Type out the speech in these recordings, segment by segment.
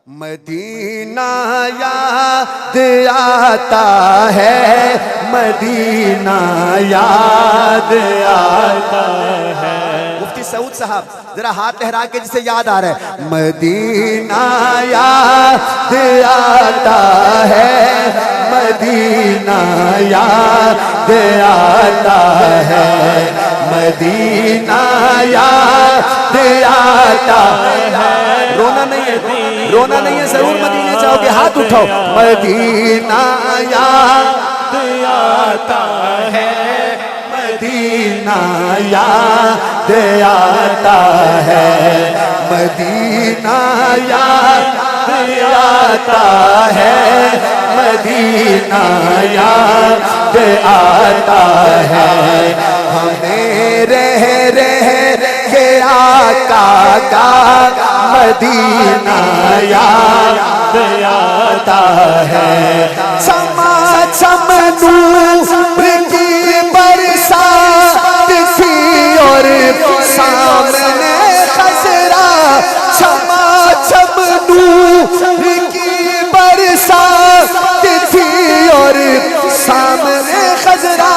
مدینہ یاد آتا ہے، مدینہ یاد آتا ہے۔ مفتی سعود صاحب ذرا ہاتھ لہرا کے جسے یاد آ رہا ہے، مدینہ یاد آتا ہے، مدینہ یاد آتا ہے، مدینہ یاد آتا ہے۔ رونا نہیں ہے، رونا نہیں ہے، ضرور مدینے جاؤ گے، ہاتھ اٹھاؤ۔ مدینہ یاد آتا ہے، مدینہ یاد آتا ہے، مدینہ یاد آتا ہے، مدینہ یاد آتا ہے۔ ہمیں رہ کے آقا کا مدینہ یاد آتا ہے۔ چمچم نور کی برسات تھی اور سامنے خضرا، چمچم نور کی برسات تھی اور سامنے خضرا۔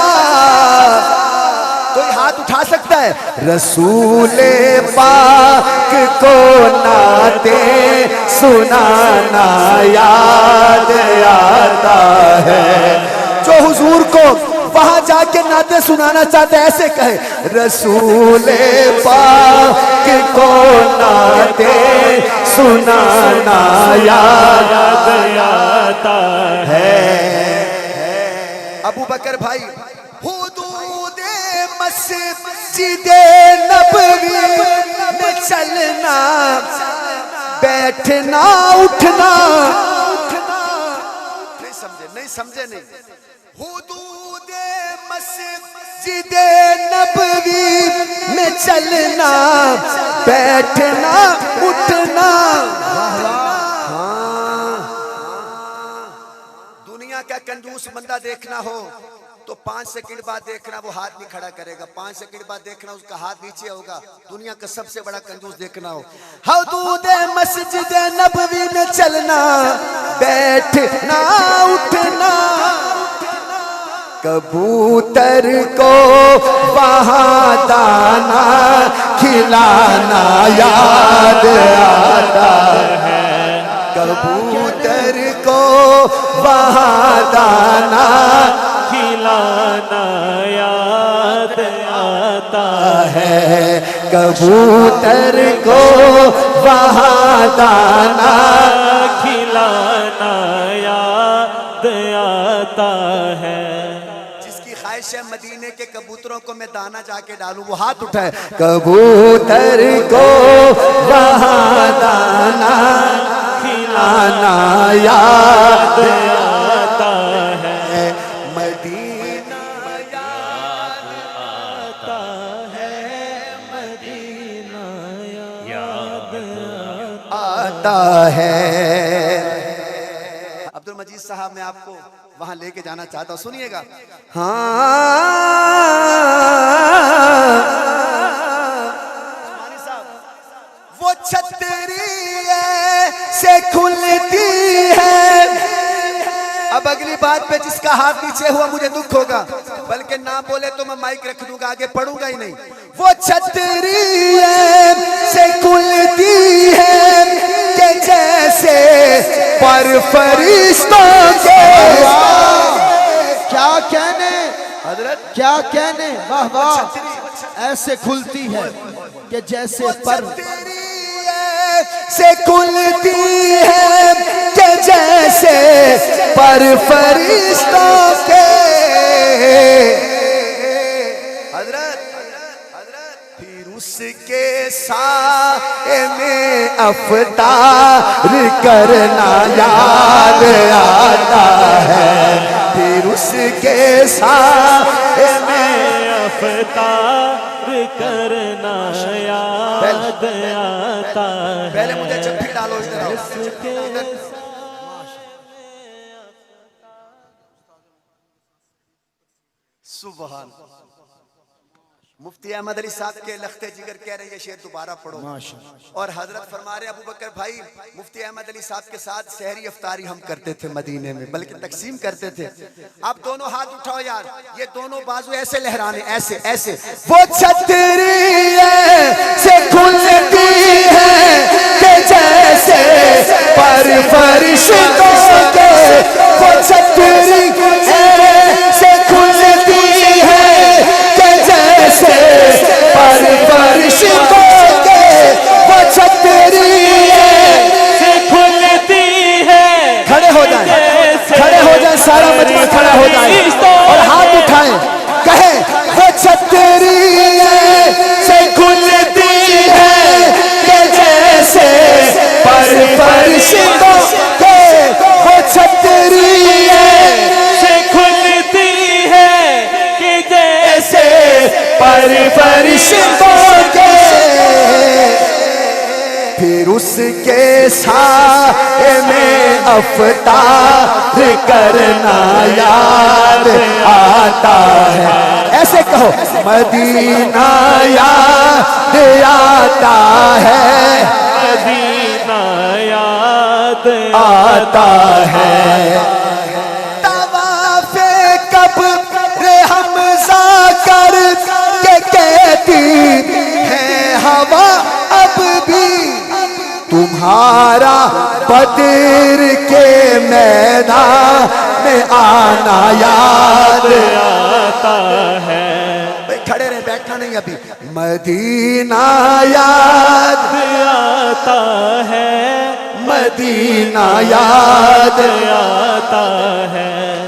کوئی ہاتھ اٹھا سکتا ہے؟ رسول پاک کو نعتیں سنانا یاد آتا ہے۔ جو حضور کو وہاں جا کے نعتیں سنانا چاہتے ہیں ایسے کہے، رسول پاک کو نعتیں سنانا یاد آتا ہے۔ ابو بکر بھائی، حدود مسجد نبوی میں چلنا، بیٹھنا اٹھنا، نہیں سمجھے نہیں۔ حدود مسجد نبوی میں چلنا، بیٹھنا اٹھنا۔ دنیا کا کنجوس بندہ دیکھنا ہو تو 5 سیکنڈ بعد دیکھنا وہ ہاتھ نہیں کھڑا کرے گا، 5 سیکنڈ بعد دیکھنا اس کا ہاتھ نیچے ہوگا۔ دنیا کا سب سے بڑا کنجوس دیکھنا ہو، حدود مسجد نبوی میں چلنا، بیٹھنا اٹھنا۔ کبوتر کو وہاں دانا کھلانا یاد آتا ہے، کبوتر کو وہاں دانا کھلانا یاد آتا ہے، کبوتر کو وہاں دانا کھلانا یاد آتا ہے۔ جس کی خواہش ہے مدینے کے کبوتروں کو میں دانا جا کے ڈالوں وہ ہاتھ اٹھائے۔ کبوتر کو وہاں دانا کھلانا یاد آتا ہے، مدینہ یاد آتا ہے، مدینہ یاد آتا ہے۔ عبد المجید صاحب میں آپ کو وہاں لے کے جانا چاہتا ہوں، سنیے گا۔ وہ چھتری سے کھلتی ہے، اب اگلی بات پہ جس کا ہاتھ نیچے ہوا مجھے دکھ ہوگا، بلکہ نہ بولے تو میں مائک رکھ دوں گا، آگے پڑھوں گا ہی نہیں۔ وہ چھتری سے کھلتی ہے کہ جیسے پر فرشتوں کے، کیا کہنے حضرت کیا کہنے، واہ واہ، ایسے کھلتی ہے کہ جیسے پر سے کھلتی ہے کہ جیسے پر فرشتوں کے۔ حضرت پھر اس کے سائے میں افطار کرنا یاد آتا ہے، پھر اس کے سائے میں افطار کرنا یاد آتا ہے۔ پہلے مجھے چپی ڈالو ادھر آؤ۔ سبحان مفتی احمد علی صاحب کے لختے جگر کہہ رہے ہیں یہ شعر دوبارہ پڑھو. اور حضرت فرما رہے ابو بکر بھائی مفتی احمد علی صاحب کے ساتھ سحری افطاری ہم کرتے تھے مدینے میں، بلکہ تقسیم کرتے تھے. آپ دونوں ہاتھ اٹھاؤ یار، یہ دونوں بازو ایسے لہرانے، ایسے ایسے. وہ چھتری سے کھلتی ہے کہ جیسے پر فرشتوں کے، وہ چھتری سے کھلتی ہے کہ جیسے پر فرشتوں کے، وہ چھتری سے کھلتی ہے. کھڑے ہو جائیں، کھڑے ہو جائیں، سارا مجمع کھڑا ہو جائے اور ہاتھ اٹھائیں، کہیں وہ چھتری سے کھلتی ہے کہ جیسے پر فرشتوں کے، وہ چھتری سے کھلتی ہے کہ جیسے پر فرشتوں کے. پھر اس کے سائے میں افطار کرنا یاد آتا ہے. ایسے کہو مدینہ یاد آتا ہے، مدینہ یاد آتا ہے. طواف قبر حمزہ کر کے کہتی ہے ہوا اب بھی تمہارا بدر کے میدان میں آنا یاد آتا ہے. کھڑے رہے، بیٹھنا نہیں ابھی. مدینہ یاد آتا ہے، مدینہ یاد آتا ہے.